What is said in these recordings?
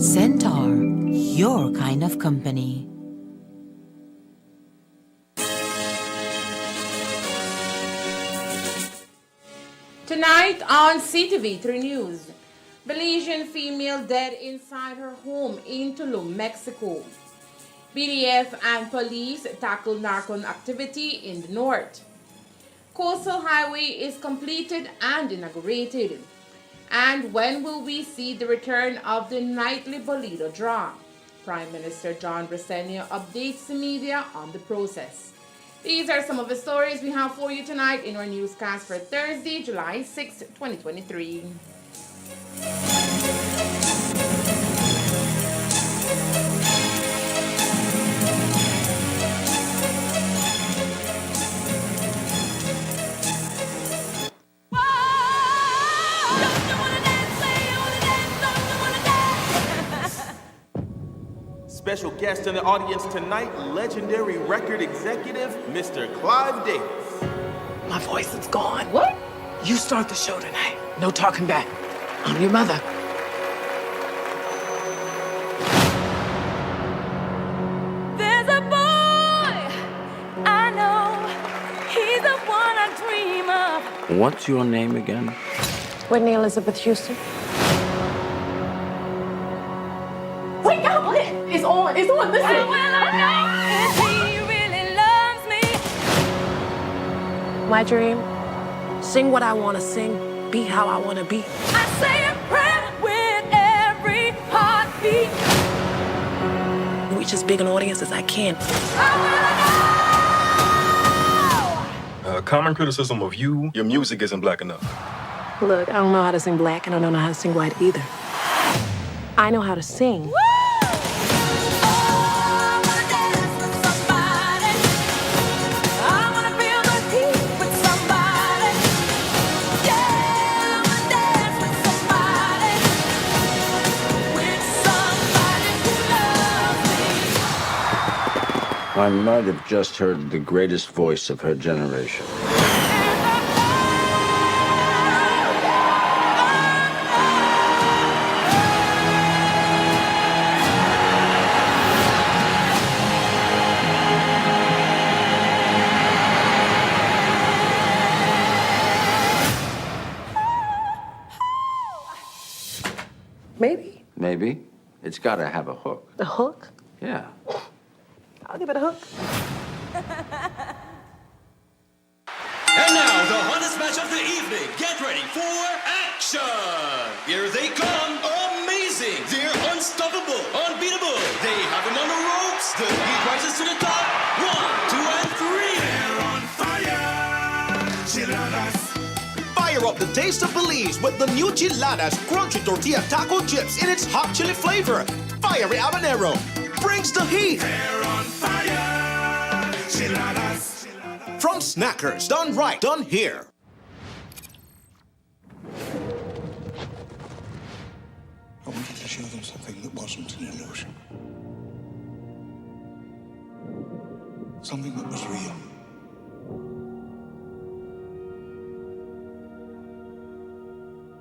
Centaur, your kind of company. Tonight on CTV3 News, Belizean female dead inside her home in Tulum, Mexico. BDF and police tackle narco activity in the north. Coastal Highway is completed and inaugurated. And when will we see the return of the nightly Bolito draw? Prime Minister John Bresenia updates the media on the process. These are some of the stories we have for you tonight in our newscast for Thursday, July 6, 2023. Special guest in the audience tonight, legendary record executive, Mr. Clive Davis. My voice is gone. What? You start the show tonight. No talking back. I'm your mother. There's a boy I know. He's the one I dream of. What's your name again? Whitney Elizabeth Houston. Wake up! It's on. It's on. Listen. Well, I know if he really loves me. My dream. Sing what I want to sing. Be how I want to be. I say a prayer with every heartbeat. Reach as big an audience as I can. Common criticism of you, your music isn't black enough. Look, I don't know how to sing black, and I don't know how to sing white either. I know how to sing. Woo! Oh, I wanna dance with somebody. I wanna feel the heat with somebody. Yeah, I wanna dance with somebody. With somebody who loves me. I might have just heard the greatest voice of her generation. Maybe. Maybe. It's got to have a hook. A hook? Yeah. I'll give it a hook. And now, the hottest match of the evening. Get ready for action! Here they come. Amazing! They're unstoppable, unbeatable. They have them on the ropes. The heat rises to the top. 1, 2, and 3. They're on fire! Chiladas. Fire up the taste of Belize with the new Chiladas crunchy tortilla taco chips in its hot chili flavor. Fiery habanero brings the heat. They're on fire! Chiladas. From Snackers, done right, done here. I wanted to show them something that wasn't an illusion. Something that was real.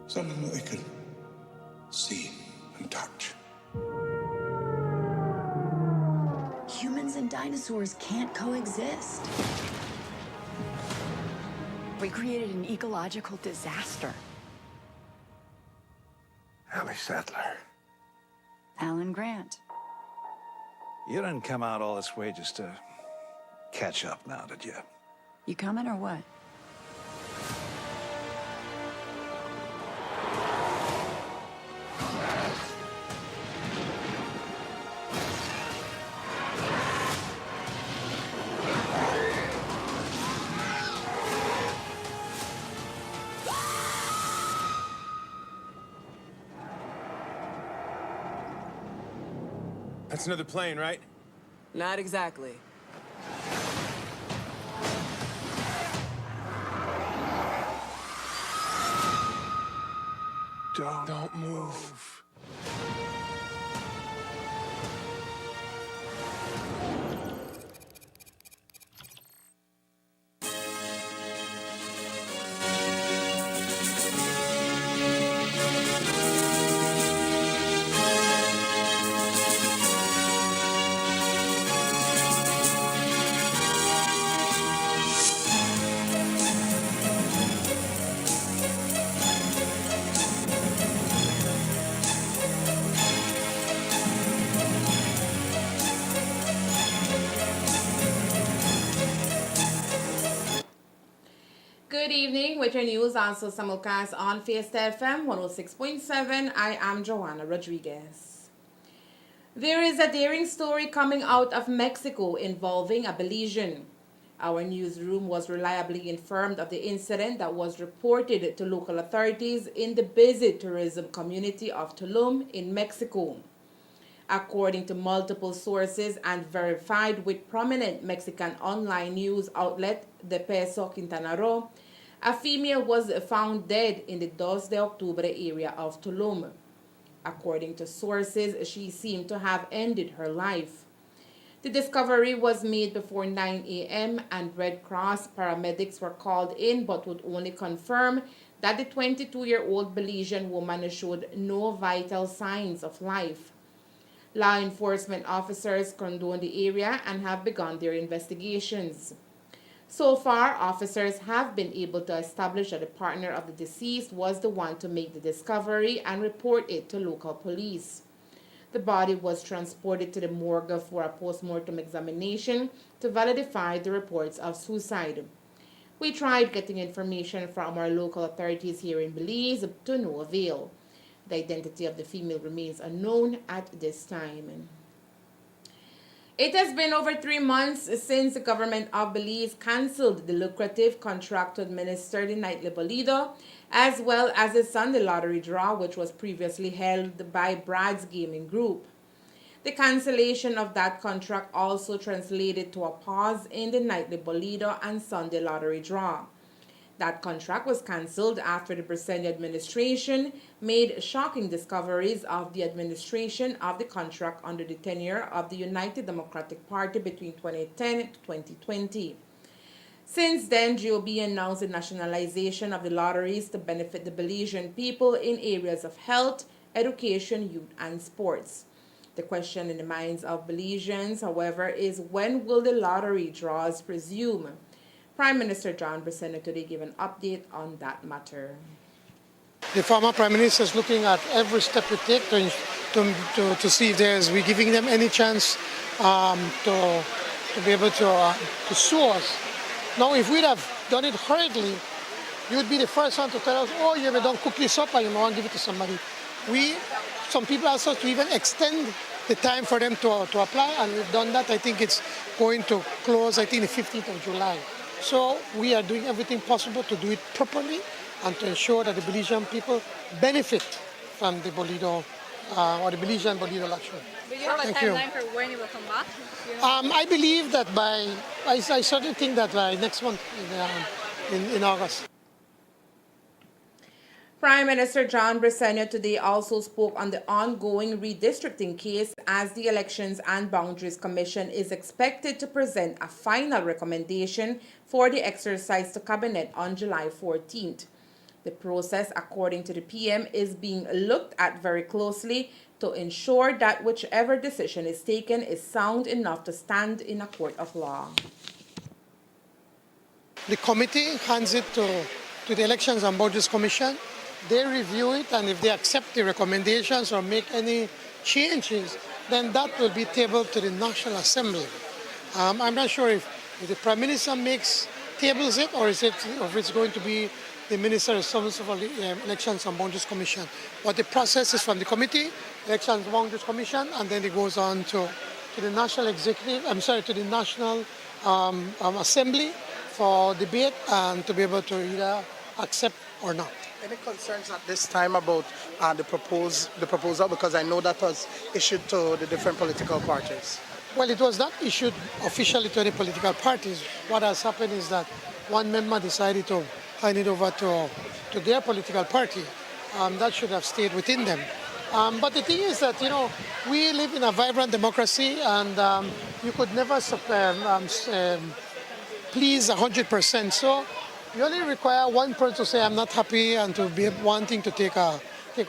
Something that they could see and touch. Humans and dinosaurs can't coexist. We created an ecological disaster. Ellie Sattler. Alan Grant. You didn't come out all this way just to catch up now, did you? You coming or what? That's another plane, right? Not exactly. Don't move. CTV3 News, also simulcast on Fiesta FM 106.7. I am Joanna Rodriguez. There is a daring story coming out of Mexico involving a Belizean. Our newsroom was reliably informed of the incident that was reported to local authorities in the busy tourism community of Tulum in Mexico. According to multiple sources and verified with prominent Mexican online news outlet De Peso Quintana Roo, a female was found dead in the 2 de Octubre area of Tulum. According to sources, she seemed to have ended her life. The discovery was made before 9 a.m. and Red Cross paramedics were called in but would only confirm that the 22-year-old Belizean woman showed no vital signs of life. Law enforcement officers condone the area and have begun their investigations. So far, officers have been able to establish that the partner of the deceased was the one to make the discovery and report it to local police. The body was transported to the morgue for a post-mortem examination to validate the reports of suicide. We tried getting information from our local authorities here in Belize to no avail. The identity of the female remains unknown at this time. It has been over 3 months since the government of Belize canceled the lucrative contract to administer the nightly Bolido, as well as the Sunday lottery draw, which was previously held by Brad's Gaming Group. The cancellation of that contract also translated to a pause in the nightly Bolido and Sunday lottery draw. That contract was cancelled after the Brazilian administration made shocking discoveries of the administration of the contract under the tenure of the United Democratic Party between 2010 to 2020. Since then, GOB announced the nationalization of the lotteries to benefit the Belizean people in areas of health, education, youth, and sports. The question in the minds of Belizeans, however, is when will the lottery draws resume? Prime Minister John Braceno today gave an update on that matter. The former Prime Minister is looking at every step we take to see if we're giving them any chance to be able to sue us. Now, if we'd have done it hurriedly, you would be the first one to tell us, oh, you don't cook this up and you want to give it to somebody. Some people asked us to even extend the time for them to apply, and we've done that. I think it's going to close, the 15th of July. So we are doing everything possible to do it properly and to ensure that the Belizean people benefit from the Bolido or the Belizean Bolido election. Do you have a timeline for when it will come back? I believe that I certainly think that by next month in August. Prime Minister John Braceno today also spoke on the ongoing redistricting case as the Elections and Boundaries Commission is expected to present a final recommendation for the exercise to Cabinet on July 14th. The process, according to the PM, is being looked at very closely to ensure that whichever decision is taken is sound enough to stand in a court of law. The committee hands it to the Elections and Boundaries Commission. They review it, and if they accept the recommendations or make any changes, then that will be tabled to the National Assembly. I'm not sure if the Prime Minister tables it, or if it's going to be the Minister responsible for the Elections and Boundaries Commission. But the process is from the committee, Elections and Boundaries Commission, and then it goes on to the National to the National Assembly for debate and to be able to either accept or not. Any concerns at this time about the proposal? Because I know that was issued to the different political parties. Well, it was not issued officially to any political parties. What has happened is that one member decided to hand it over to their political party. That should have stayed within them. But the thing is that, we live in a vibrant democracy, and you could never please 100%. So you only require one person to say, I'm not happy, and to be wanting to take out a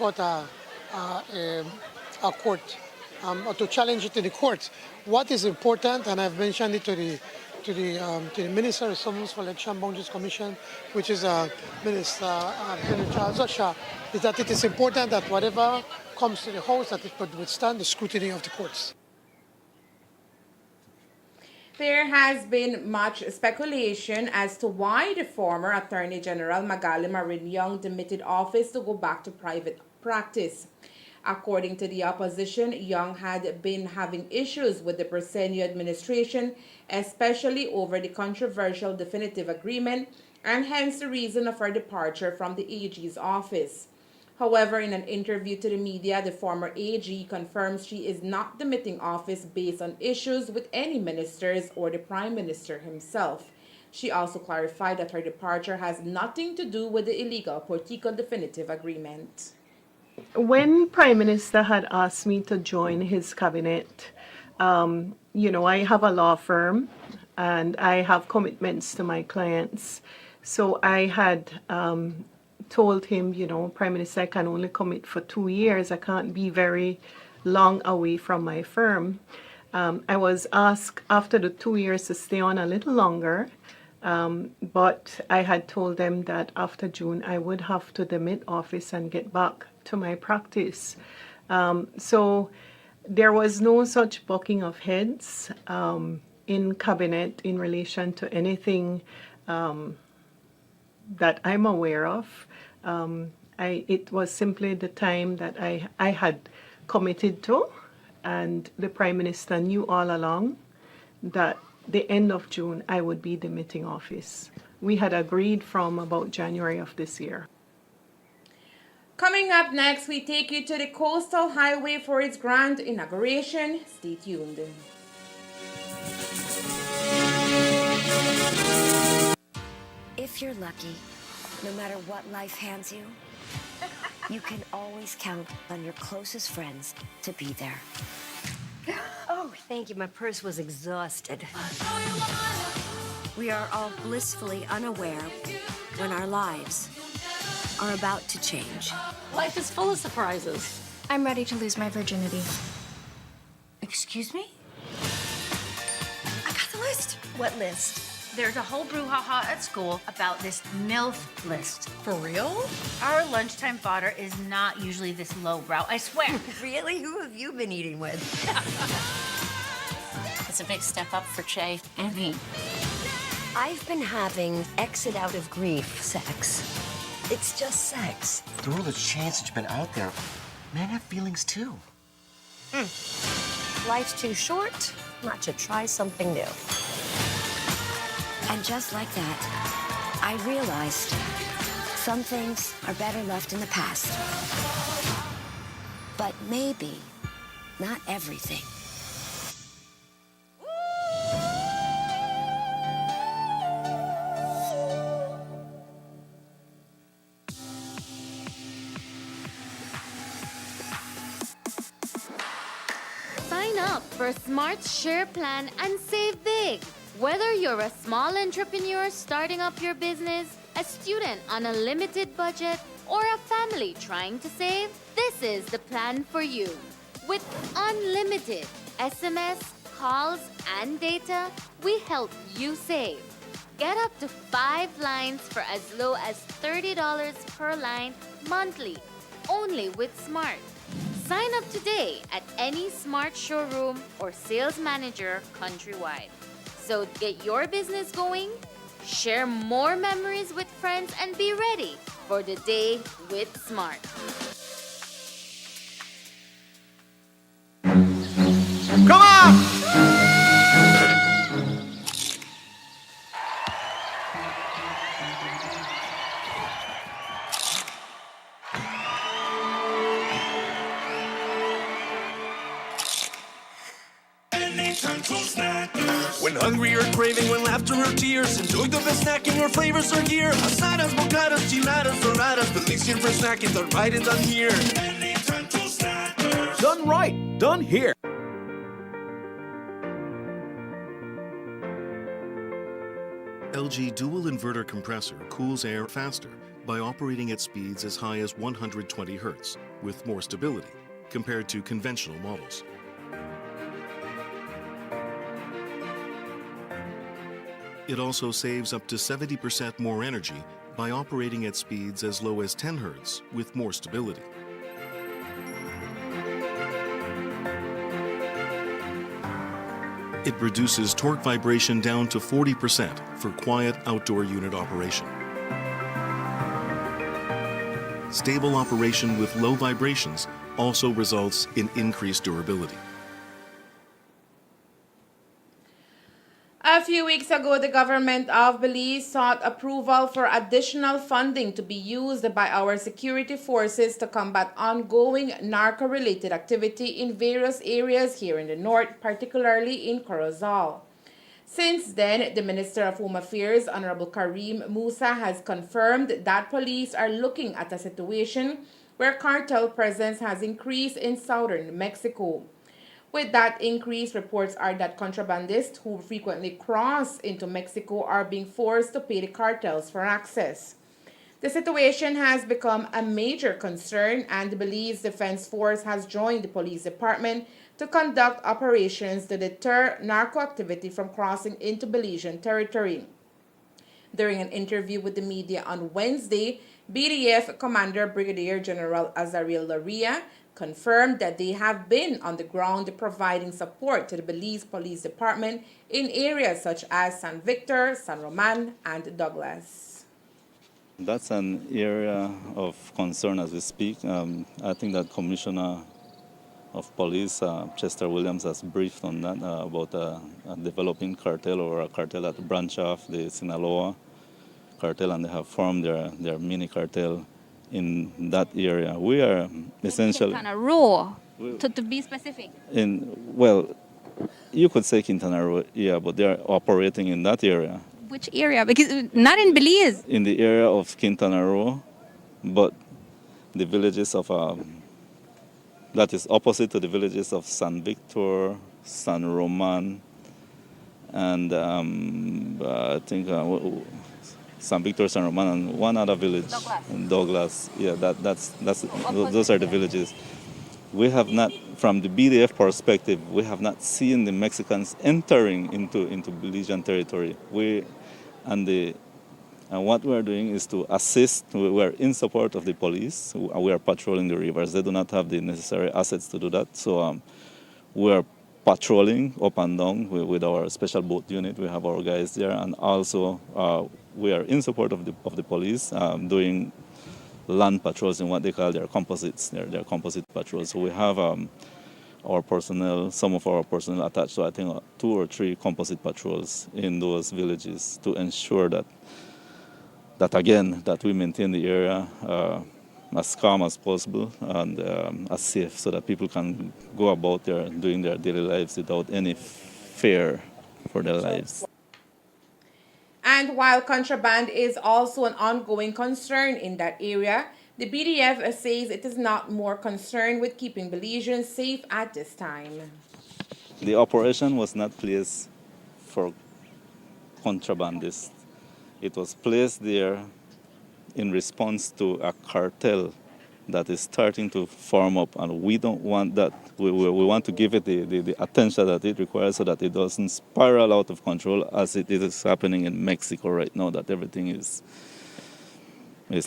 court, or to challenge it in the court. What is important, and I've mentioned it to the Minister responsible for Election Boundaries Commission, which is Minister Charles Osha, is that it is important that whatever comes to the House, that it could withstand the scrutiny of the courts. There has been much speculation as to why the former Attorney General Magali Marin Young demitted office to go back to private practice. According to the opposition, Young had been having issues with the Belizean administration, especially over the controversial definitive agreement, and hence the reason of her departure from the AG's office. However, in an interview to the media, the former AG confirms she is not demitting office based on issues with any ministers or the Prime Minister himself. She also clarified that her departure has nothing to do with the illegal Portico definitive agreement. When Prime Minister had asked me to join his cabinet, I have a law firm and I have commitments to my clients. So I had told him, Prime Minister, I can only commit for 2 years. I can't be very long away from my firm. I was asked after the 2 years to stay on a little longer, but I had told them that after June I would have to demit office and get back to my practice. So there was no such bucking of heads in cabinet in relation to anything that I'm aware of. It was simply the time that I had committed to, and the Prime Minister knew all along that the end of June I would be demitting office. We had agreed from about January of this year. Coming up next, we take you to the Coastal Highway for its grand inauguration. Stay tuned. If you're lucky, no matter what life hands you, you can always count on your closest friends to be there. Oh, thank you. My purse was exhausted. We are all blissfully unaware when our lives are about to change. Life is full of surprises. I'm ready to lose my virginity. Excuse me? I got the list. What list? There's a whole brouhaha at school about this MILF list. For real? Our lunchtime fodder is not usually this lowbrow, I swear. Really? Who have you been eating with? It's a big step up for Che and me. I've been having exit out of grief sex. It's just sex. Through all the chance that you've been out there, men have feelings too. Life's too short not to try something new. And just like that, I realized some things are better left in the past. But maybe not everything. Sign up for Smart Share Plan and save big. Whether you're a small entrepreneur starting up your business, a student on a limited budget, or a family trying to save, this is the plan for you. With unlimited SMS, calls, and data, we help you save. Get up to 5 lines for as low as $30 per line monthly, only with Smart. Sign up today at any Smart showroom or sales manager countrywide. So get your business going, share more memories with friends, and be ready for the day with Smart. Come on! When hungry or craving, when laughter or tears, enjoy the best snacking or flavors are here. Asadas, bocadas, chiladas, doradas, Belizean for snacking, done right and done here. Done right, done here. LG dual inverter compressor cools air faster by operating at speeds as high as 120 Hz with more stability compared to conventional models. It also saves up to 70% more energy by operating at speeds as low as 10 Hz with more stability. It reduces torque vibration down to 40% for quiet outdoor unit operation. Stable operation with low vibrations also results in increased durability. A few weeks ago, the government of Belize sought approval for additional funding to be used by our security forces to combat ongoing narco-related activity in various areas here in the north, particularly in Corozal. Since then, the Minister of Home Affairs, Honorable Karim Musa, has confirmed that police are looking at a situation where cartel presence has increased in southern Mexico. With that increase, reports are that contrabandists who frequently cross into Mexico are being forced to pay the cartels for access. The situation has become a major concern, and the Belize Defense Force has joined the police department to conduct operations to deter narco activity from crossing into Belizean territory. During an interview with the media on Wednesday, BDF Commander Brigadier General Azariel Laria confirmed that they have been on the ground providing support to the Belize Police Department in areas such as San Victor, San Roman, and Douglas. That's an area of concern as we speak. I think that Commissioner of Police, Chester Williams, has briefed on that about a developing cartel or a cartel that branch off the Sinaloa cartel, and they have formed their mini cartel in that area. We are essentially Quintana Roo, to be specific. Well, you could say Quintana Roo, yeah, but they are operating in that area. Which area? Because not in Belize. In the area of Quintana Roo, but the villages of that is opposite to the villages of San Victor, San Roman, and I think San Victor, San Roman, and one other village, Douglas. Yeah, those are the villages. We have not, from the BDF perspective, we have not seen the Mexicans entering into Belizean territory. And what we are doing is to assist. We are in support of the police. We are patrolling the rivers. They do not have the necessary assets to do that. So we are patrolling up and down with our special boat unit. We have our guys there, and also we are in support of the police doing land patrols in what they call their composites, their composite patrols. So we have our personnel, some of our personnel attached to, I think, 2 or 3 composite patrols in those villages to ensure that we maintain the area as calm as possible and as safe, so that people can go about doing their daily lives without any fear for their lives. And while contraband is also an ongoing concern in that area, the BDF says it is not more concerned with keeping Belizeans safe at this time. The operation was not placed for contrabandists. It was placed there in response to a cartel that is starting to form up, and we don't want that. We want to give it the attention that it requires, so that it doesn't spiral out of control as it is happening in Mexico right now, that everything is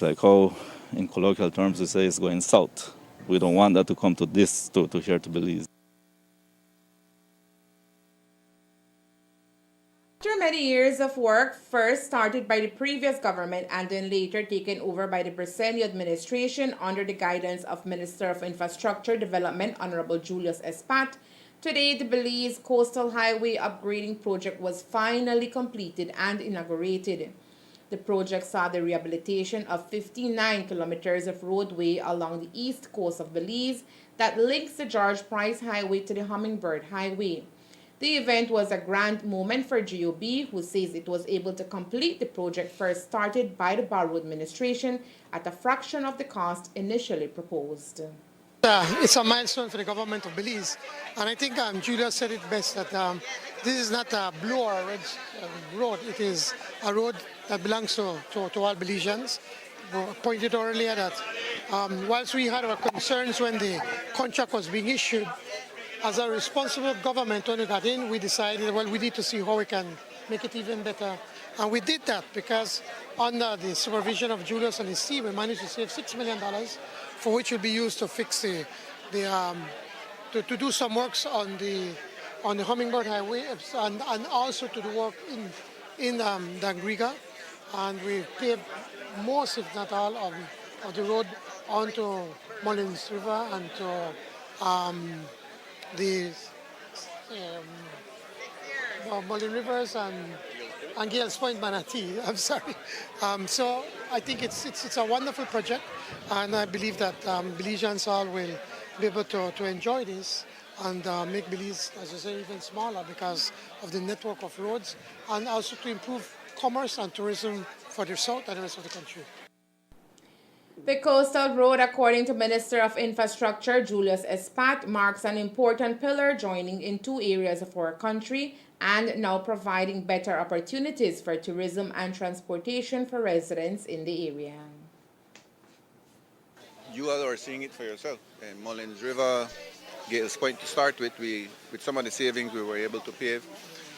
like how in colloquial terms we say it's going south. We don't want that to come to here to Belize. After many years of work, first started by the previous government and then later taken over by the Briseni administration under the guidance of Minister of Infrastructure Development, Honorable Julius Espat, today the Belize Coastal Highway Upgrading Project was finally completed and inaugurated. The project saw the rehabilitation of 59 kilometers of roadway along the east coast of Belize that links the George Price Highway to the Hummingbird Highway. The event was a grand moment for GOB, who says it was able to complete the project first started by the Barrow administration at a fraction of the cost initially proposed. It's a milestone for the government of Belize, and I think Julia said it best, that this is not a blue or a red road. It is a road that belongs to all Belizeans. We pointed earlier that whilst we had our concerns when the contract was being issued, as a responsible government, when we got in, we decided, well, we need to see how we can make it even better. And we did that because under the supervision of Julius and his team, we managed to save $6 million, for which will be used to fix to do some works on on the Hummingbird Highway and also to the work in Dangriga. And we paved most, if not all, of the road onto Mullins River and to the Mullin Rivers and Gales Point, Manatee. I'm sorry. So I think it's a wonderful project, and I believe that Belizeans all will be able to enjoy this and make Belize, as I say, even smaller because of the network of roads, and also to improve commerce and tourism for the south and the rest of the country. The coastal road, according to Minister of Infrastructure Julius Espat, marks an important pillar joining in two areas of our country and now providing better opportunities for tourism and transportation for residents in the area. You all are seeing it for yourself. Mullins River, Gales Point to start with, with some of the savings we were able to pave,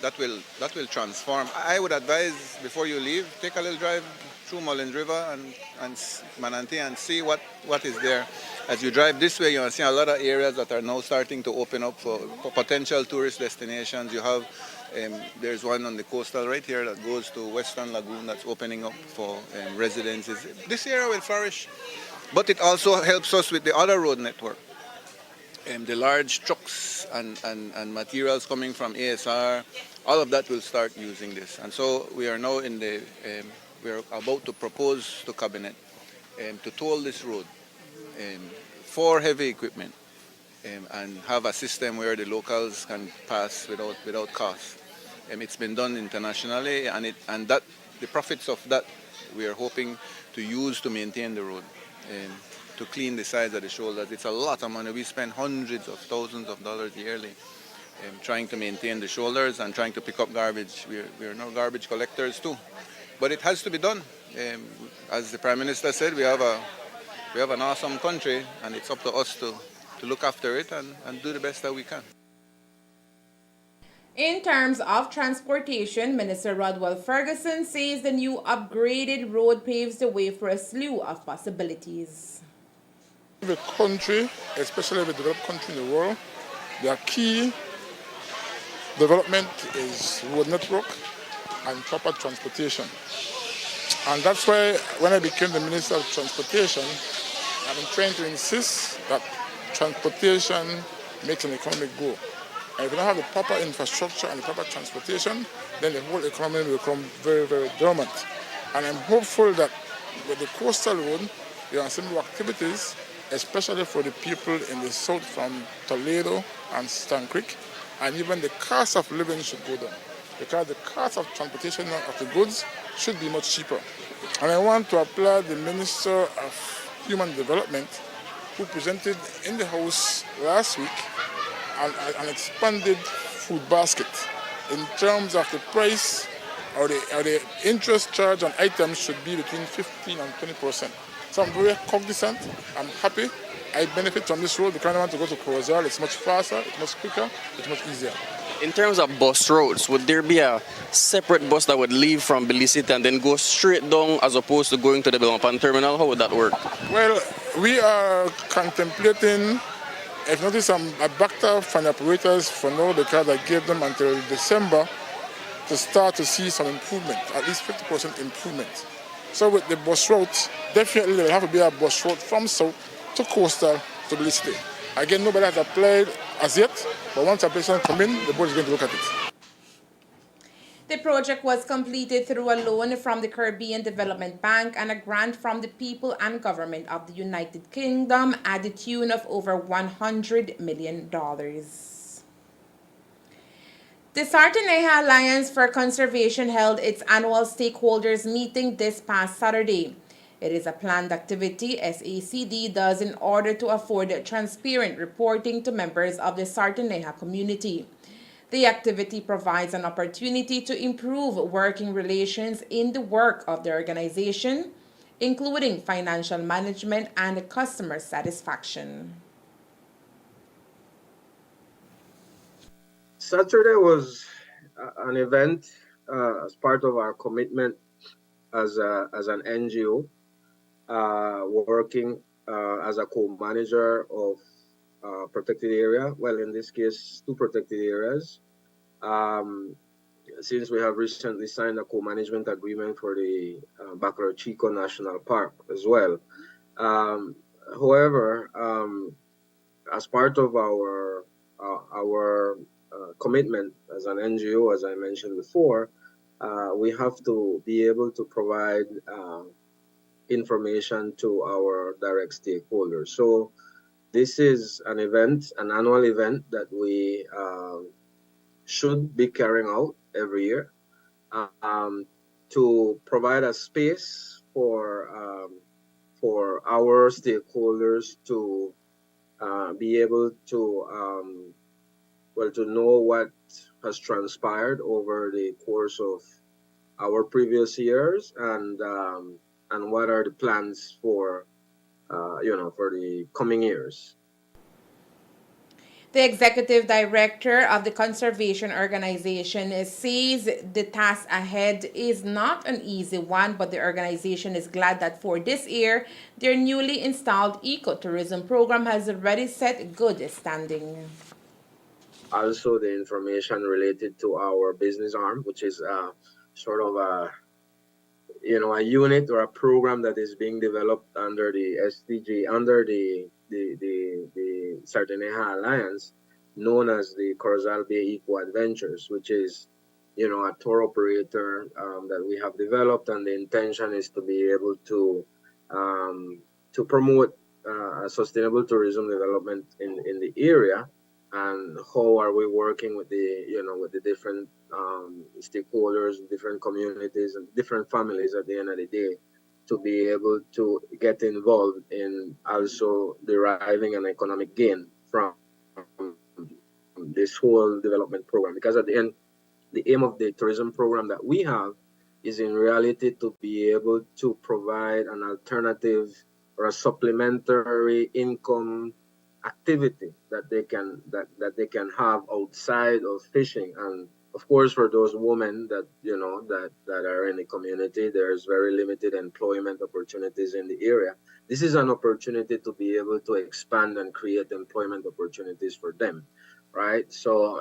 that will transform. I would advise before you leave, take a little drive through Mullins River and Manatee and see what is there. As you drive this way, you'll see a lot of areas that are now starting to open up for potential tourist destinations. You have there's one on the coastal right here that goes to Western Lagoon that's opening up for residences. This area will flourish, but it also helps us with the other road network. The large trucks and materials coming from ASR, all of that will start using this. And so we are now we're about to propose to Cabinet to toll this road for heavy equipment and have a system where the locals can pass without cost. It's been done internationally, and that the profits of that we are hoping to use to maintain the road. To clean the sides of the shoulders. It's a lot of money. We spend hundreds of thousands of dollars yearly trying to maintain the shoulders and trying to pick up garbage. We're now garbage collectors too. But it has to be done. As the Prime Minister said, we have an awesome country, and it's up to us to look after it and do the best that we can. In terms of transportation, Minister Rodwell Ferguson says the new upgraded road paves the way for a slew of possibilities. Every country, especially every developed country in the world, their key development is road network and proper transportation. And that's why when I became the Minister of Transportation, I've been trying to insist that transportation makes an economy go. And if you don't have the proper infrastructure and the proper transportation, then the whole economy will become very, very dormant. And I'm hopeful that with the coastal road, there are similar activities, especially for the people in the south from Toledo and Stan Creek, and even the cost of living should go down because the cost of transportation of the goods should be much cheaper. And I want to applaud the Minister of Human Development who presented in the House last week an expanded food basket in terms of the price or the interest charge on items should be between 15 and 20%. So I'm very cognizant, I'm happy, I benefit from this road because I want to go to Corozal. It's much faster, it's much quicker, it's much easier. In terms of bus routes, would there be a separate bus that would leave from Belize and then go straight down as opposed to going to the Belmopan terminal? How would that work? Well, we are contemplating, I've noticed I backed up from the operators for now because I gave them until December to start to see some improvement, at least 50% improvement. So with the bus route, definitely there will have to be a bus route from south to coastal to Belize. Again, nobody has applied as yet, but once applications come in, the board is going to look at it. The project was completed through a loan from the Caribbean Development Bank and a grant from the people and government of the United Kingdom at the tune of over $100 million. The Sartaneja Alliance for Conservation held its annual stakeholders meeting this past Saturday. It is a planned activity SACD does in order to afford transparent reporting to members of the Sartaneja community. The activity provides an opportunity to improve working relations in the work of the organization, including financial management and customer satisfaction. Saturday was an event as part of our commitment as an NGO, working as a co-manager of protected area. Well, in this case, two protected areas. Since we have recently signed a co-management agreement for the Bacalor Chico National Park as well. Um, However, as part of our commitment as an NGO, as I mentioned before, we have to be able to provide information to our direct stakeholders. So this is an event, an annual event that we should be carrying out every year um, to provide a space for our stakeholders to be able to to know what has transpired over the course of our previous years and what are the plans for for the coming years. The executive director of the conservation organization says the task ahead is not an easy one, but the organization is glad that for this year, their newly installed ecotourism program has already set good standing. Also, the information related to our business arm, which is sort of a unit or a program that is being developed under the SDG, under the Sardineja Alliance, known as the Corozal Bay Eco Adventures, which is a tour operator that we have developed, and the intention is to be able to promote sustainable tourism development in the area. And how are we working with the different stakeholders, different communities, and different families at the end of the day to be able to get involved in also deriving an economic gain from this whole development program. Because at the end, the aim of the tourism program that we have is in reality to be able to provide an alternative or a supplementary income activity that they can have outside of fishing. And of course, for those women that are in the community, there's very limited employment opportunities in the area. This is an opportunity to be able to expand and create employment opportunities for them, right? So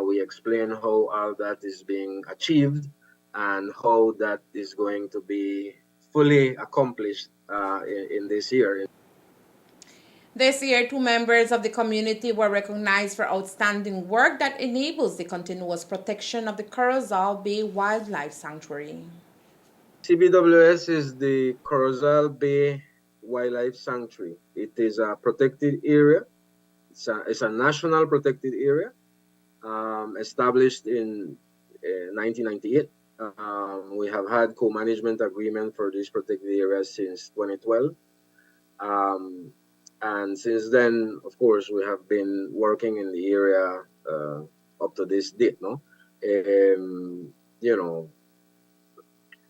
we explain how all that is being achieved and how that is going to be fully accomplished in this year. This year, two members of the community were recognized for outstanding work that enables the continuous protection of the Corozal Bay Wildlife Sanctuary. CBWS is the Corozal Bay Wildlife Sanctuary. It is a protected area. It's a national protected area established in 1998. We have had co-management agreement for this protected area since 2012. And since then, of course, we have been working in the area up to this date, no?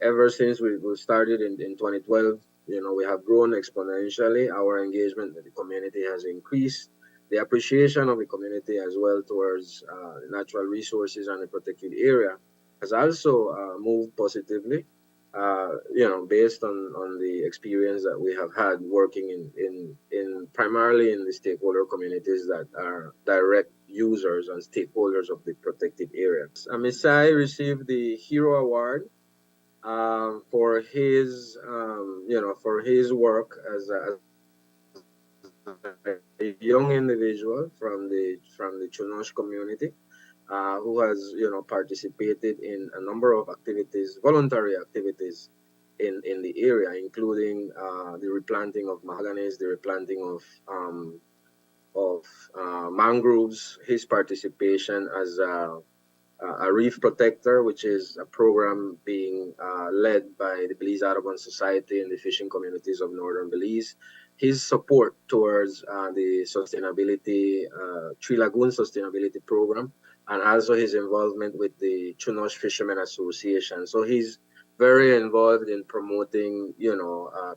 Ever since we started in 2012, we have grown exponentially. Our engagement with the community has increased. The appreciation of the community as well towards natural resources and the protected area has also moved positively. Based on the experience that we have had working in primarily in the stakeholder communities that are direct users and stakeholders of the protected areas. Amisai received the Hero Award for his for his work as a young individual from the Chunosh community who has participated in a number of activities, voluntary activities in the area, including the replanting of mahagonis, the replanting of mangroves, his participation as a reef protector, which is a program being led by the Belize Audubon Society and the fishing communities of northern Belize. His support towards the sustainability, Tree Lagoon Sustainability Program, and also his involvement with the Chunosh Fishermen Association. So he's very involved in promoting,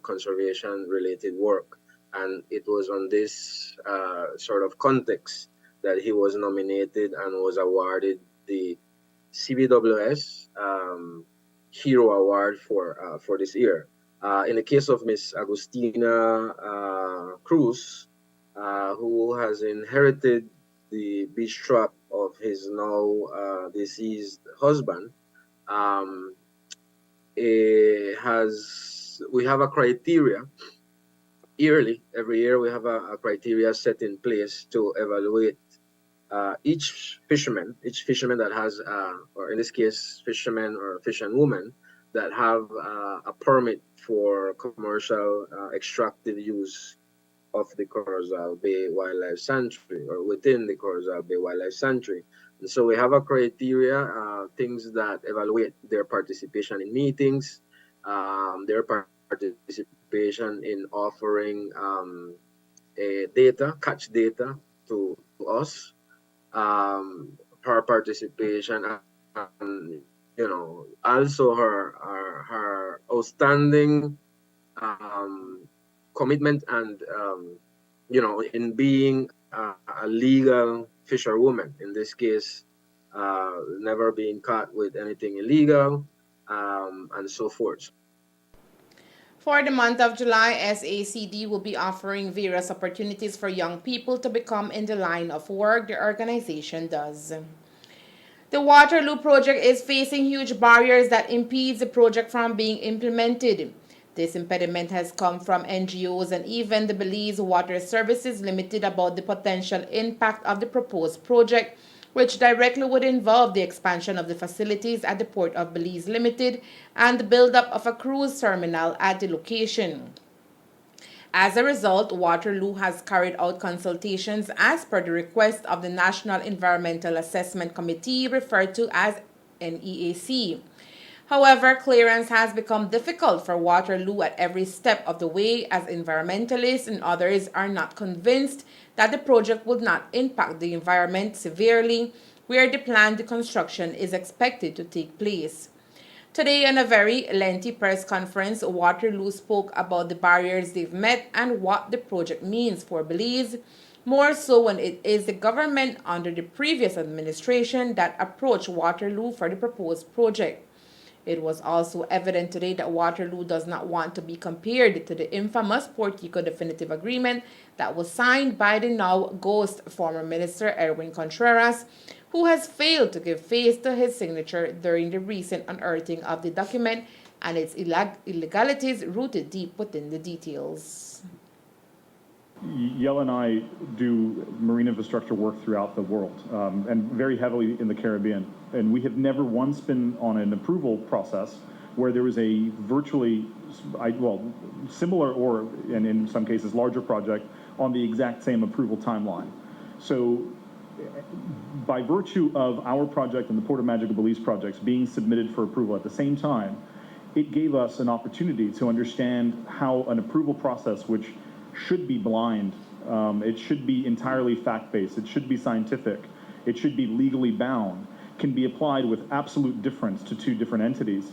conservation-related work. And it was on this sort of context that he was nominated and was awarded the CBWS Hero Award for this year. In the case of Miss Agustina Cruz, who has inherited the beach trap of his now deceased husband, um, we have a criteria yearly. Every year we have a criteria set in place to evaluate each fisherman that has, or in this case, fisherman or fisherwoman that have a permit for commercial extractive use of the Corozal Bay Wildlife Sanctuary or within the Corozal Bay Wildlife Sanctuary. And so we have a criteria, things that evaluate their participation in meetings, their participation in offering catch data to us, her participation, and also her outstanding commitment and in being a legal fisherwoman. In this case, never being caught with anything illegal, and so forth. For the month of July, SACD will be offering various opportunities for young people to become in the line of work the organization does. The Waterloo project is facing huge barriers that impede the project from being implemented. This impediment has come from NGOs and even the Belize Water Services Limited about the potential impact of the proposed project, which directly would involve the expansion of the facilities at the Port of Belize Limited and the build-up of a cruise terminal at the location. As a result, Waterloo has carried out consultations as per the request of the National Environmental Assessment Committee, referred to as NEAC. However, clearance has become difficult for Waterloo at every step of the way, as environmentalists and others are not convinced that the project would not impact the environment severely where the planned construction is expected to take place. Today, in a very lengthy press conference, Waterloo spoke about the barriers they've met and what the project means for Belize, more so when it is the government under the previous administration that approached Waterloo for the proposed project. It was also evident today that Waterloo does not want to be compared to the infamous Portico Definitive Agreement that was signed by the now ghost former Minister Erwin Contreras, who has failed to give face to his signature during the recent unearthing of the document and its illegalities rooted deep within the details. Yell and I do marine infrastructure work throughout the world, and very heavily in the Caribbean. And we have never once been on an approval process where there was a virtually, similar or, and in some cases, larger project on the exact same approval timeline. So by virtue of our project and the Port of Magic Belize projects being submitted for approval at the same time, it gave us an opportunity to understand how an approval process, which should be blind, it should be entirely fact-based, it should be scientific, it should be legally bound, can be applied with absolute difference to two different entities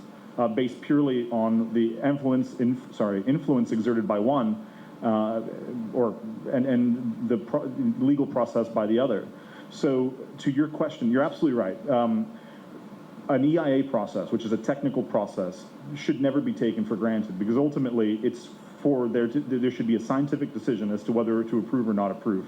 based purely on the influence exerted by one and the legal process by the other. So to your question, you're absolutely right. An EIA process, which is a technical process, should never be taken for granted, because ultimately it's there should be a scientific decision as to whether to approve or not approve.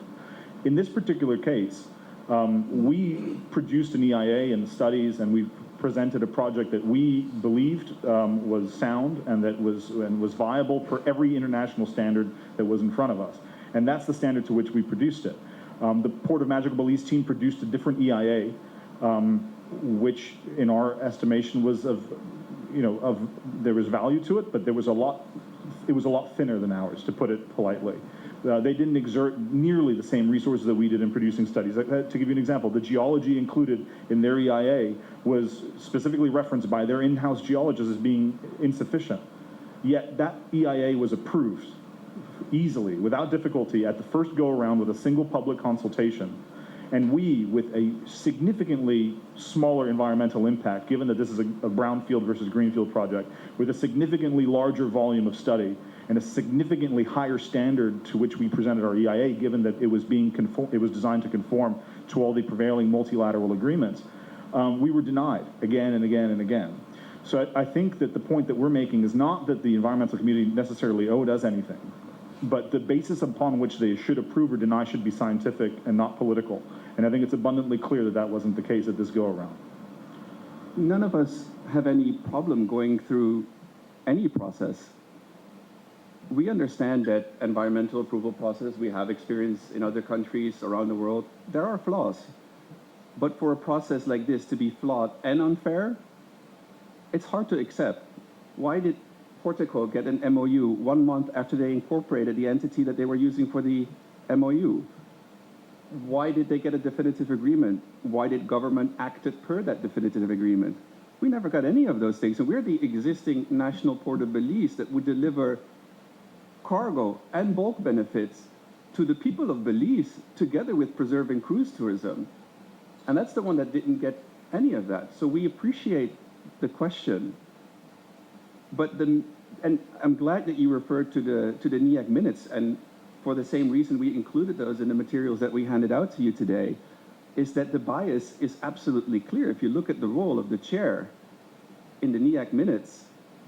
In this particular case, we produced an EIA and studies, and we presented a project that we believed was sound and that was viable per every international standard that was in front of us. And that's the standard to which we produced it. The Port of Magic Belize team produced a different EIA, which in our estimation was there was value to it, but it was a lot thinner than ours, to put it politely. They didn't exert nearly the same resources that we did in producing studies. To give you an example, the geology included in their EIA was specifically referenced by their in-house geologists as being insufficient. Yet that EIA was approved easily, without difficulty, at the first go-around with a single public consultation. And we, with a significantly smaller environmental impact, given that this is a brownfield versus greenfield project, with a significantly larger volume of study and a significantly higher standard to which we presented our EIA, given that it was designed to conform to all the prevailing multilateral agreements, we were denied again and again and again. So I think that the point that we're making is not that the environmental community necessarily owed us anything. But the basis upon which they should approve or deny should be scientific and not political. And I think it's abundantly clear that that wasn't the case at this go-around. None of us have any problem going through any process. We understand that environmental approval process, we have experience in other countries around the world, there are flaws. But for a process like this to be flawed and unfair, it's hard to accept. Why did Portico get an MOU 1 month after they incorporated the entity that they were using for the MOU? Why did they get a definitive agreement? Why did government act per that definitive agreement? We never got any of those things. And we're the existing national port of Belize that would deliver cargo and bulk benefits to the people of Belize together with preserving cruise tourism. And that's the one that didn't get any of that. So we appreciate the question. But and I'm glad that you referred to the NEAC minutes, and for the same reason we included those in the materials that we handed out to you today, is that the bias is absolutely clear. If you look at the role of the chair in the NEAC minutes,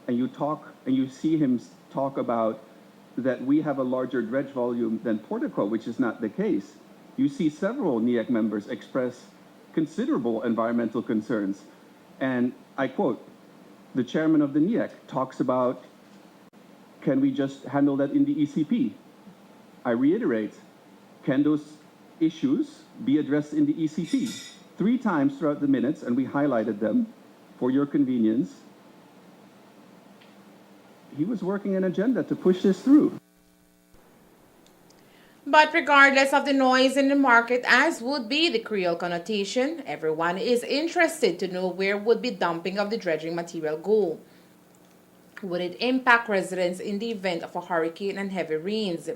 and you see him talk about that we have a larger dredge volume than Portico, which is not the case. You see several NEAC members express considerable environmental concerns. And I quote, the chairman of the NEAC talks about, can we just handle that in the ECP? I reiterate, can those issues be addressed in the ECP? 3 times throughout the minutes, and we highlighted them for your convenience. He was working an agenda to push this through. But regardless of the noise in the market, as would be the Creole connotation, everyone is interested to know where would be dumping of the dredging material go. Would it impact residents in the event of a hurricane and heavy rains?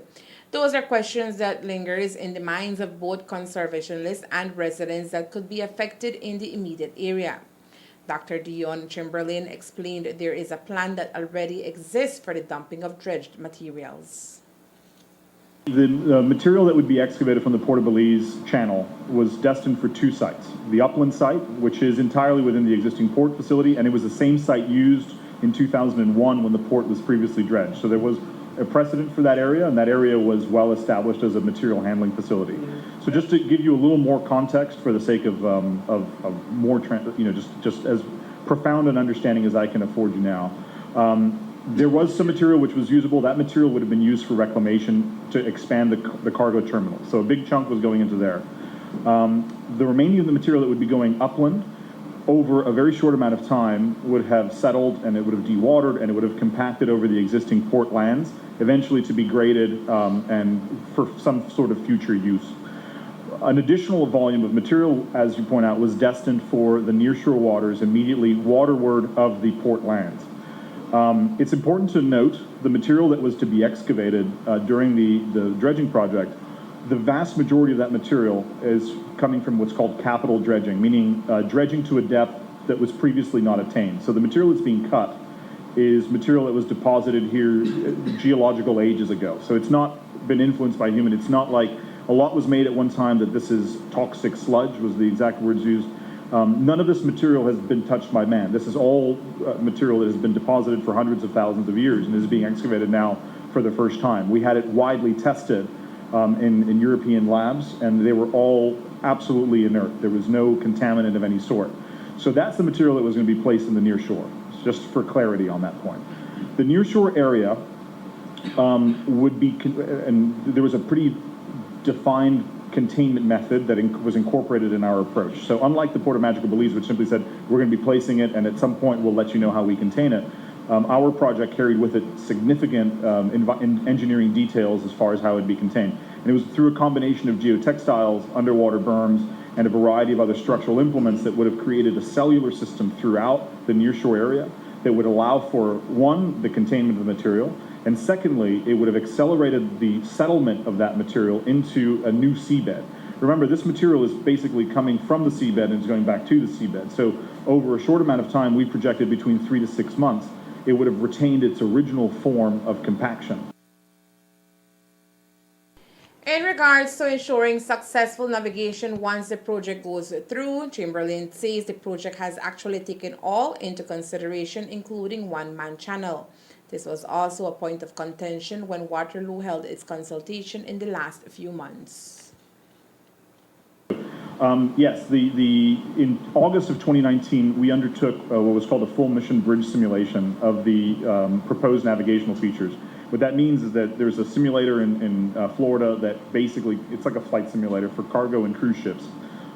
Those are questions that lingers in the minds of both conservationists and residents that could be affected in the immediate area. Dr. Dion Chamberlain explained there is a plan that already exists for the dumping of dredged materials. The material that would be excavated from the Port of Belize channel was destined for 2 sites. The upland site, which is entirely within the existing port facility, and it was the same site used in 2001 when the port was previously dredged. So there was a precedent for that area, and that area was well established as a material handling facility. So just to give you a little more context for the sake of more, just as profound an understanding as I can afford you now. There was some material which was usable. That material would have been used for reclamation to expand the cargo terminal. So a big chunk was going into there. The remaining of the material that would be going upland over a very short amount of time would have settled, and it would have dewatered, and it would have compacted over the existing port lands, eventually to be graded and for some sort of future use. An additional volume of material, as you point out, was destined for the nearshore waters immediately waterward of the port lands. It's important to note the material that was to be excavated during the dredging project. The vast majority of that material is coming from what's called capital dredging, meaning dredging to a depth that was previously not attained. So the material that's being cut is material that was deposited here geological ages ago. So it's not been influenced by human. It's not like a lot was made at one time that this is toxic sludge, was the exact words used. None of this material has been touched by man. This is all material that has been deposited for hundreds of thousands of years and is being excavated now for the first time. We had it widely tested in European labs, and they were all absolutely inert. There was no contaminant of any sort. So that's the material that was going to be placed in the near shore, just for clarity on that point. The near shore area would be, and there was a pretty defined containment method that was incorporated in our approach. So unlike the Port of Magical Belize, which simply said, we're going to be placing it, and at some point we'll let you know how we contain it, our project carried with it significant engineering details as far as how it would be contained. And it was through a combination of geotextiles, underwater berms, and a variety of other structural implements that would have created a cellular system throughout the nearshore area that would allow for, one, the containment of the material, and secondly, it would have accelerated the settlement of that material into a new seabed. Remember, this material is basically coming from the seabed and is going back to the seabed. So over a short amount of time, we projected between 3 to 6 months, it would have retained its original form of compaction. In regards to ensuring successful navigation once the project goes through, Chamberlain says the project has actually taken all into consideration, including one-man channel. This was also a point of contention when Waterloo held its consultation in the last few months. Yes, in August of 2019, we undertook what was called a full mission bridge simulation of the proposed navigational features. What that means is that there's a simulator in Florida that basically, it's like a flight simulator for cargo and cruise ships.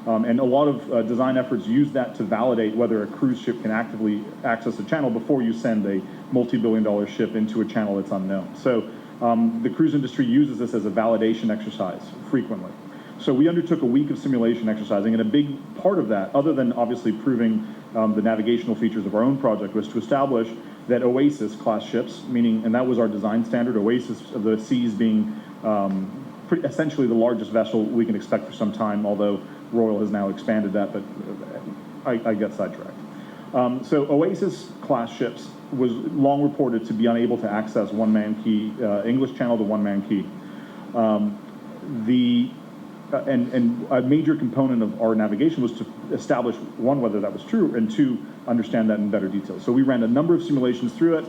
And a lot of design efforts use that to validate whether a cruise ship can actively access a channel before you send a multi-billion-dollar ship into a channel that's unknown. So the cruise industry uses this as a validation exercise frequently. So we undertook a week of simulation exercising, and a big part of that, other than obviously proving the navigational features of our own project, was to establish that Oasis class ships, meaning, and that was our design standard, Oasis of the seas being essentially the largest vessel we can expect for some time, although Royal has now expanded that, but I get sidetracked. So Oasis class ships was long reported to be unable to access one-man key, English channel to one-man key. And a major component of our navigation was to establish, one, whether that was true, and two, understand that in better detail. So we ran a number of simulations through it,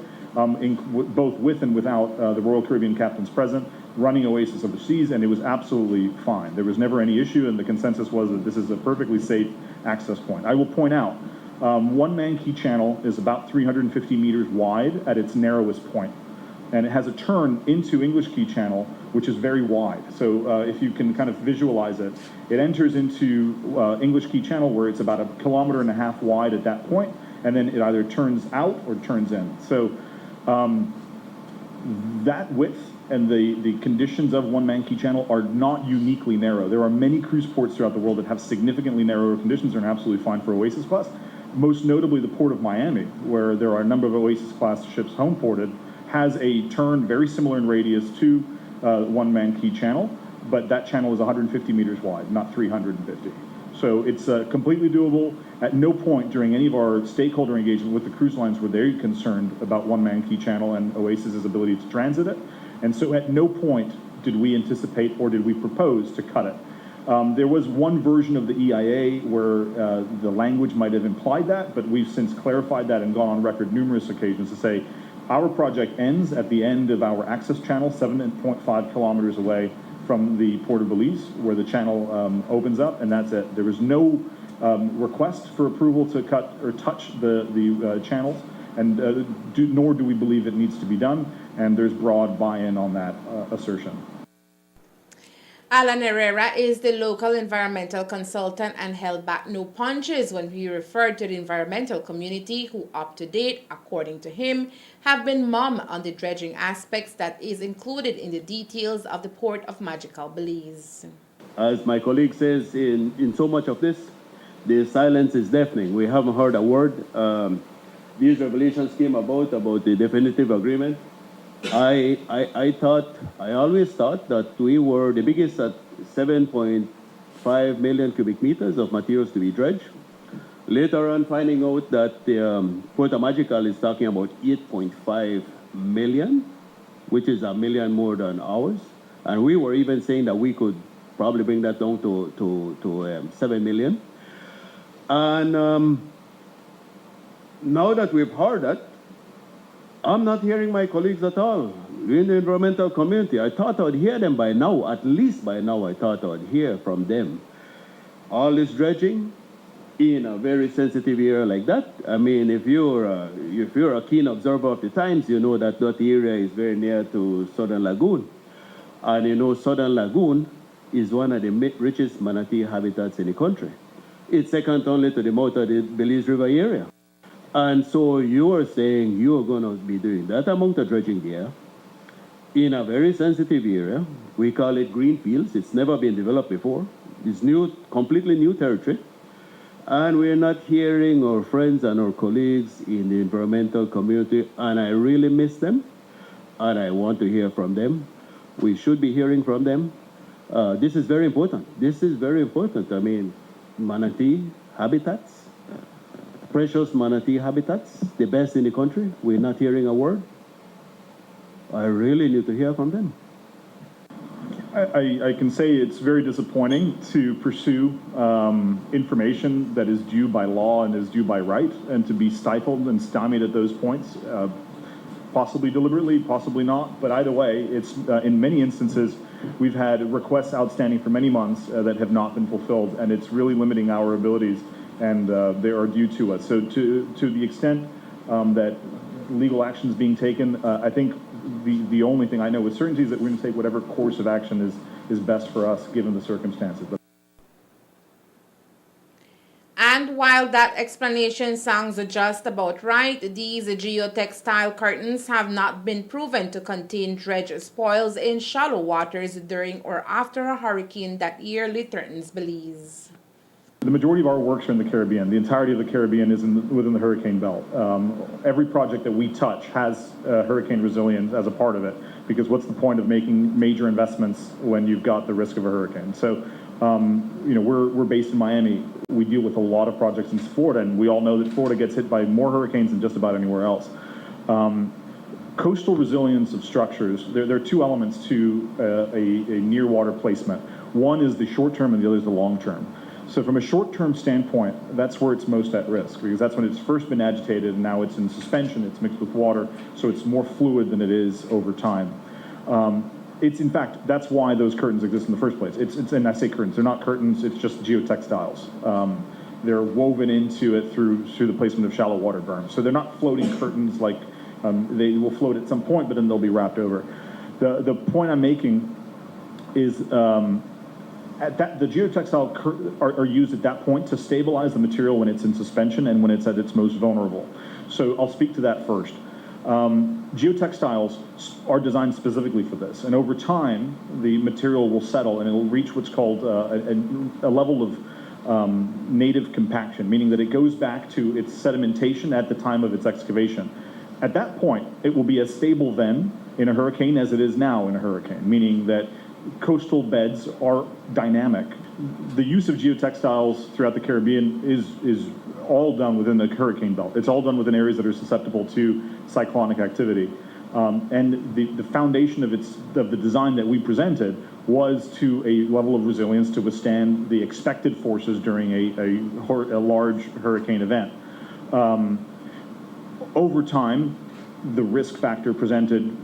both with and without the Royal Caribbean captains present, running Oasis overseas, and it was absolutely fine. There was never any issue, and the consensus was that this is a perfectly safe access point. I will point out, one-man key channel is about 350 meters wide at its narrowest point, and it has a turn into English Key Channel, which is very wide. So if you can kind of visualize it, it enters into English Key Channel where it's about 1.5 kilometers wide at that point, and then it either turns out or turns in. So that width and the conditions of one-man key channel are not uniquely narrow. There are many cruise ports throughout the world that have significantly narrower conditions and are absolutely fine for Oasis class. Most notably the Port of Miami, where there are a number of Oasis class ships home ported, has a turn very similar in radius to one-man key channel, but that channel is 150 meters wide, not 350. So it's completely doable. At no point during any of our stakeholder engagement with the cruise lines were they concerned about one-man key channel and Oasis's ability to transit it. And so at no point did we anticipate or did we propose to cut it. There was one version of the EIA where the language might have implied that, but we've since clarified that and gone on record numerous occasions to say our project ends at the end of our access channel, 7.5 kilometers away from the Port of Belize, where the channel opens up, and that's it. There was no request for approval to cut or touch the channels, and nor do we believe it needs to be done, and there's broad buy-in on that assertion. Alan Herrera is the local environmental consultant and held back no punches when he referred to the environmental community who, up to date, according to him, have been mum on the dredging aspects that is included in the details of the Port of Magical Belize. As my colleague says, in so much of this, the silence is deafening. We haven't heard a word. These revelations came about the definitive agreement. I always thought that we were the biggest at 7.5 million cubic meters of materials to be dredged. Later on, finding out that the Port of Magical is talking about 8.5 million, which is 1 million more than ours. And we were even saying that we could probably bring that down to 7 million. And now that we've heard that, I'm not hearing my colleagues at all in the environmental community. I thought I would hear them by now, at least by now I thought I would hear from them. All this dredging in a very sensitive area like that. I mean, if you're a keen observer of the times, you know that that area is very near to Southern Lagoon. And you know Southern Lagoon is one of the richest manatee habitats in the country. It's second only to the mouth of the Belize River area. And so you are saying you are going to be doing that amount of dredging there in a very sensitive area. We call it green fields. It's never been developed before. It's new, completely new territory. And we're not hearing our friends and our colleagues in the environmental community, and I really miss them, and I want to hear from them. We should be hearing from them. This is very important. This is very important. I mean, manatee habitats, precious manatee habitats, the best in the country. We're not hearing a word. I really need to hear from them. I can say it's very disappointing to pursue information that is due by law and is due by right, and to be stifled and stymied at those points. possibly deliberately, possibly not, but either way, it's in many instances, we've had requests outstanding for many months that have not been fulfilled, and it's really limiting our abilities, and they are due to us. So to the extent that legal action is being taken, I think the only thing I know with certainty is that we're going to take whatever course of action is best for us given the circumstances. And while that explanation sounds just about right, these geotextile curtains have not been proven to contain dredge spoils in shallow waters during or after a hurricane that yearly threatens Belize. The majority of our works are in the Caribbean. The entirety of the Caribbean is within the hurricane belt. Every project that we touch has hurricane resilience as a part of it, because what's the point of making major investments when you've got the risk of a hurricane? So, we're based in Miami. We deal with a lot of projects in Florida, and we all know that Florida gets hit by more hurricanes than just about anywhere else. Coastal resilience of structures, there are two elements to a near water placement. One is the short term and the other is the long term. So from a short-term standpoint, that's where it's most at risk, because that's when it's first been agitated and now it's in suspension, it's mixed with water, so it's more fluid than it is over time. It's in fact, that's why those curtains exist in the first place. And I say curtains, they're not curtains, it's just geotextiles. They're woven into it through the placement of shallow water berms. So they're not floating curtains like they will float at some point, but then they'll be wrapped over. The point I'm making is the geotextile are used at that point to stabilize the material when it's in suspension and when it's at its most vulnerable. So I'll speak to that first. Geotextiles are designed specifically for this, and over time the material will settle and it will reach what's called a level of native compaction, meaning that it goes back to its sedimentation at the time of its excavation. At that point, it will be as stable then in a hurricane as it is now in a hurricane, meaning that coastal beds are dynamic. The use of geotextiles throughout the Caribbean is all done within the hurricane belt. It's all done within areas that are susceptible to cyclonic activity. And the foundation of the design that we presented was to a level of resilience to withstand the expected forces during a large hurricane event. Over time, the risk factor presented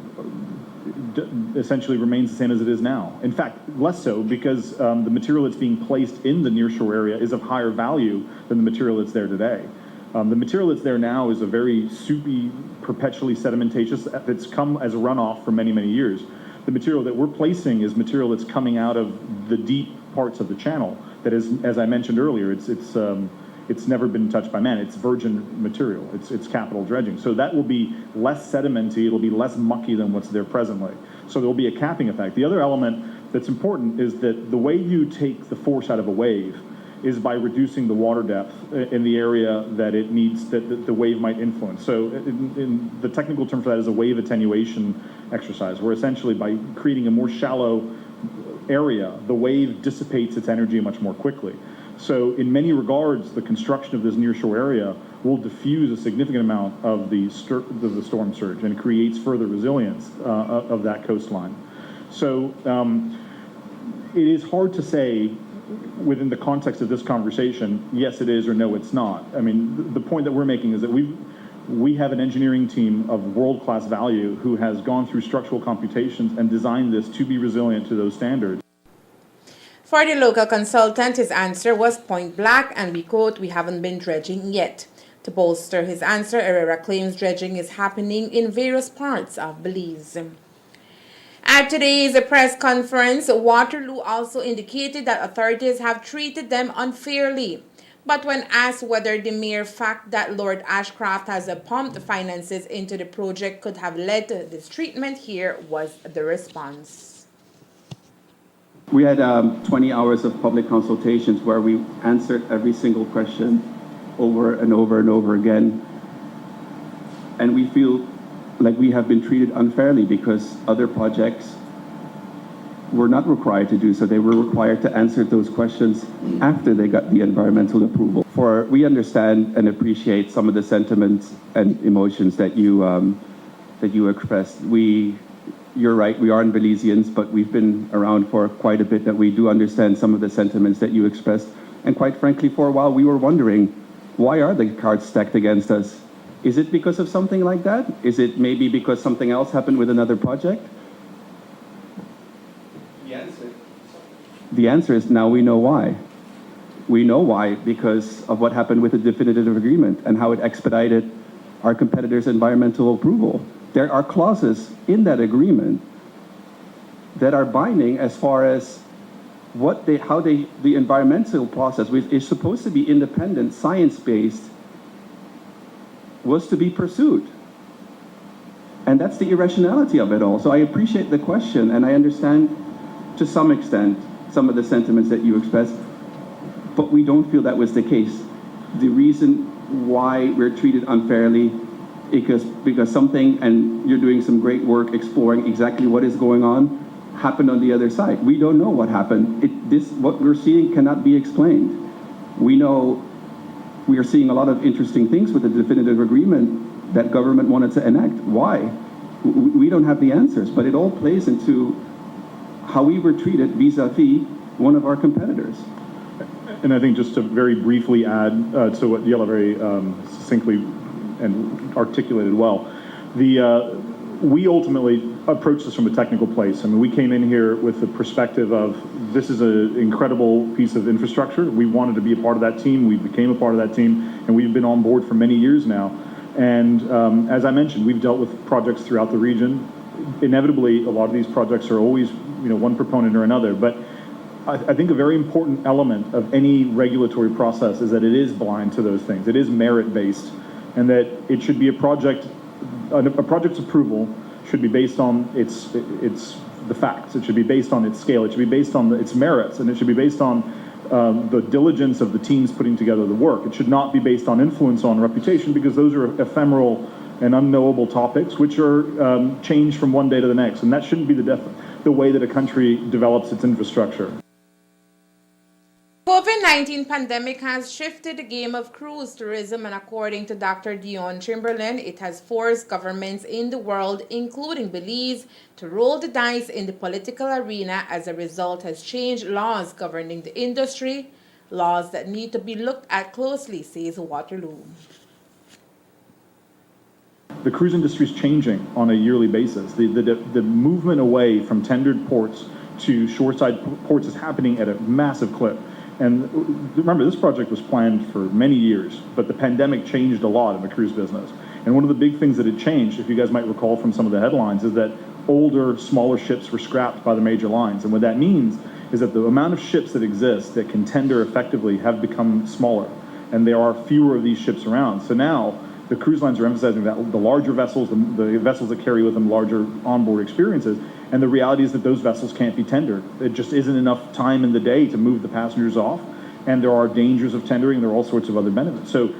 essentially remains the same as it is now. In fact, less so, because the material that's being placed in the nearshore area is of higher value than the material that's there today. The material that's there now is a very soupy, perpetually sedimentaceous, that's come as a runoff for many, many years. The material that we're placing is material that's coming out of the deep parts of the channel that is, as I mentioned earlier, it's never been touched by man. It's virgin material. It's capital dredging. So that will be less sedimenty. It'll be less mucky than what's there presently. So there will be a capping effect. The other element that's important is that the way you take the force out of a wave is by reducing the water depth in the area that it needs, that the wave might influence. So in the technical term for that is a wave attenuation exercise, where essentially by creating a more shallow area, the wave dissipates its energy much more quickly. So in many regards, the construction of this nearshore area will diffuse a significant amount of the storm surge and creates further resilience of that coastline. So it is hard to say within the context of this conversation, yes it is or no it's not. I mean, the point that we're making is that we have an engineering team of world-class value who has gone through structural computations and designed this to be resilient to those standards. For the local consultant, his answer was point blank, and we quote, "We haven't been dredging yet." To bolster his answer, Herrera claims dredging is happening in various parts of Belize. At today's press conference, Waterloo also indicated that authorities have treated them unfairly. But when asked whether the mere fact that Lord Ashcroft has pumped finances into the project could have led to this treatment, here was the response. We had 20 hours of public consultations where we answered every single question over and over and over again. And we feel like we have been treated unfairly because other projects were not required to do so. They were required to answer those questions after they got the environmental approval. We understand and appreciate some of the sentiments and emotions that you expressed. You're right, we aren't Belizeans, but we've been around for quite a bit, that we do understand some of the sentiments that you expressed. And quite frankly, for a while, we were wondering, why are the cards stacked against us? Is it because of something like that? Is it maybe because something else happened with another project? The answer is now we know why. We know why because of what happened with the definitive agreement and how it expedited our competitors' environmental approval. There are clauses in that agreement that are binding as far as the environmental process, which is supposed to be independent, science-based, was to be pursued. And that's the irrationality of it all. So I appreciate the question, and I understand to some extent some of the sentiments that you expressed, but we don't feel that was the case. The reason why we're treated unfairly is because something, and you're doing some great work exploring exactly what is going on, happened on the other side. We don't know what happened. What we're seeing cannot be explained. We know we are seeing a lot of interesting things with the definitive agreement that government wanted to enact. Why? We don't have the answers, but it all plays into how we were treated vis-a-vis one of our competitors. And I think just to very briefly add to what Yella very succinctly and articulated well, we ultimately approached this from a technical place. I mean, we came in here with the perspective of this is an incredible piece of infrastructure. We wanted to be a part of that team. We became a part of that team, and we've been on board for many years now. And as I mentioned, we've dealt with projects throughout the region. Inevitably, a lot of these projects are always, one proponent or another. But I think a very important element of any regulatory process is that it is blind to those things. It is merit-based, and that it should be a project's approval should be based on the facts. It should be based on its scale. It should be based on its merits, and it should be based on the diligence of the teams putting together the work. It should not be based on influence on reputation, because those are ephemeral and unknowable topics which are changed from one day to the next, and that shouldn't be the way that a country develops its infrastructure. COVID-19 pandemic has shifted the game of cruise tourism, and according to Dr. Dion Chamberlain, it has forced governments in the world, including Belize, to roll the dice in the political arena. As a result, has changed laws governing the industry, laws that need to be looked at closely, says Waterloo. The cruise industry is changing on a yearly basis. The movement away from tendered ports to shoreside ports is happening at a massive clip. And remember, this project was planned for many years, but the pandemic changed a lot in the cruise business. And one of the big things that had changed, if you guys might recall from some of the headlines, is that older, smaller ships were scrapped by the major lines. And what that means is that the amount of ships that exist that can tender effectively have become smaller, and there are fewer of these ships around. So now the cruise lines are emphasizing that the larger vessels, the vessels that carry with them larger onboard experiences, and the reality is that those vessels can't be tendered. It just isn't enough time in the day to move the passengers off, and there are dangers of tendering, and there are all sorts of other benefits. So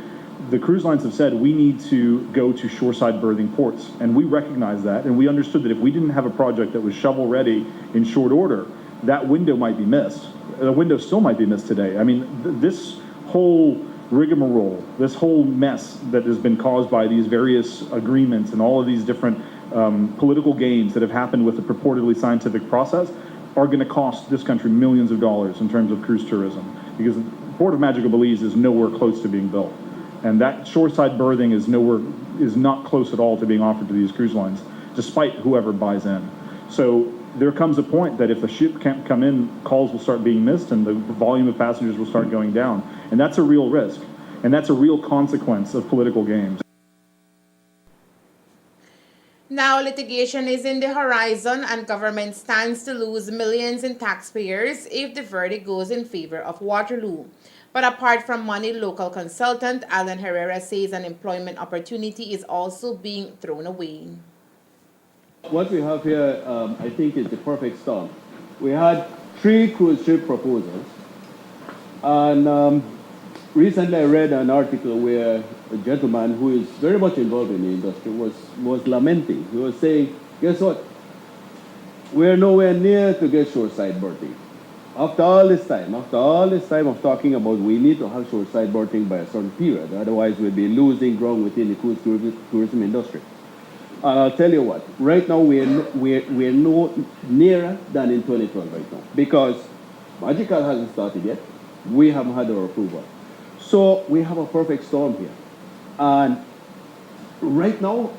the cruise lines have said we need to go to shoreside berthing ports, and we recognize that, and we understood that if we didn't have a project that was shovel ready in short order, that window might be missed. The window still might be missed today. I mean, this whole rigmarole, this whole mess that has been caused by these various agreements and all of these different political games that have happened with the purportedly scientific process are going to cost this country millions of dollars in terms of cruise tourism, because the Port of Magical Belize is nowhere close to being built, and that shoreside berthing is not close at all to being offered to these cruise lines, despite whoever buys in. So there comes a point that if the ship can't come in, calls will start being missed, and the volume of passengers will start going down, and that's a real risk, and that's a real consequence of political games. Now litigation is in the horizon, and government stands to lose millions in taxpayers if the verdict goes in favor of Waterloo. But apart from money, local consultant Alan Herrera says an employment opportunity is also being thrown away. What we have here, I think, is the perfect storm. We had 3 cruise ship proposals, and recently I read an article where a gentleman who is very much involved in the industry was lamenting. He was saying, guess what? We're nowhere near to get shoreside berthing. After all this time of talking about we need to have shoreside berthing by a certain period, otherwise we'll be losing ground within the cruise tourism industry. And I'll tell you what, right now we're no nearer than in 2012 right now, because Magical hasn't started yet. We haven't had our approval. So we have a perfect storm here. And right now,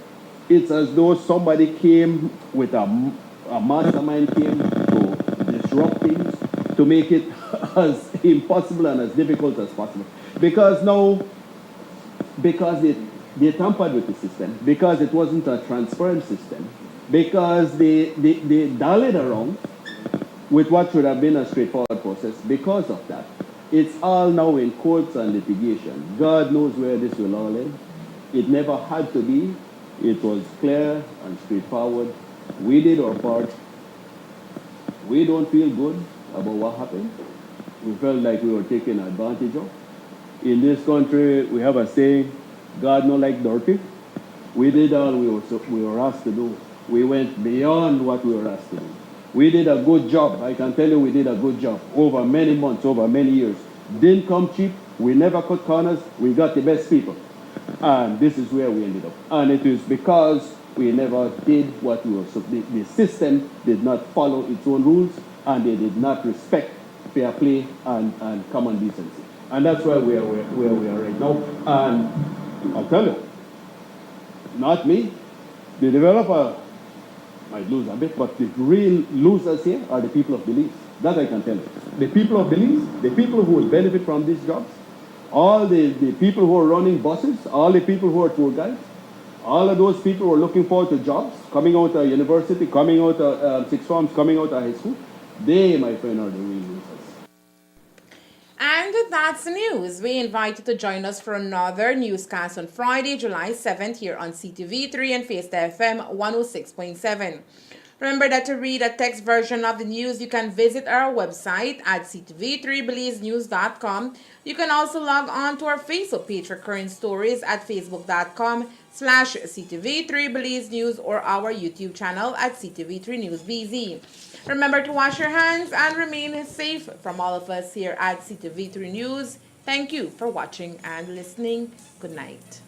it's as though somebody came with a mastermind came to disrupt things, to make it as impossible and as difficult as possible. Because now, because they tampered with the system, because it wasn't a transparent system, because they dallied around with what should have been a straightforward process. Because of that, it's all now in courts and litigation. God knows where this will all end. It never had to be. It was clear and straightforward. We did our part. We don't feel good about what happened. We felt like we were taken advantage of. In this country, we have a saying, God no like dirty. We did all we were asked to do. We went beyond what we were asked to do. We did a good job. I can tell you we did a good job over many months, over many years. Didn't come cheap. We never cut corners. We got the best people. And this is where we ended up. And it is because we never did what we were supposed to do. The system did not follow its own rules, and they did not respect fair play and common decency. And that's where we are right now. And I'll tell you, not me. The developer might lose a bit, but the real losers here are the people of Belize. That I can tell you. The people of Belize, the people who will benefit from these jobs, all the people who are running buses, all the people who are tour guides, all of those people who are looking forward to jobs, coming out of university, coming out of sixth forms, coming out of high school, they, my friend, are the real losers. And that's the news. We invite you to join us for another newscast on Friday, July 7th here on CTV3 and Face FM 106.7. Remember that to read a text version of the news, you can visit our website at ctv3belizenews.com. You can also log on to our Facebook page for current stories at facebook.com/ctv3belizenews or our YouTube channel at CTV3 News BZ. Remember to wash your hands and remain safe. From all of us here at CTV3 News, thank you for watching and listening. Good night.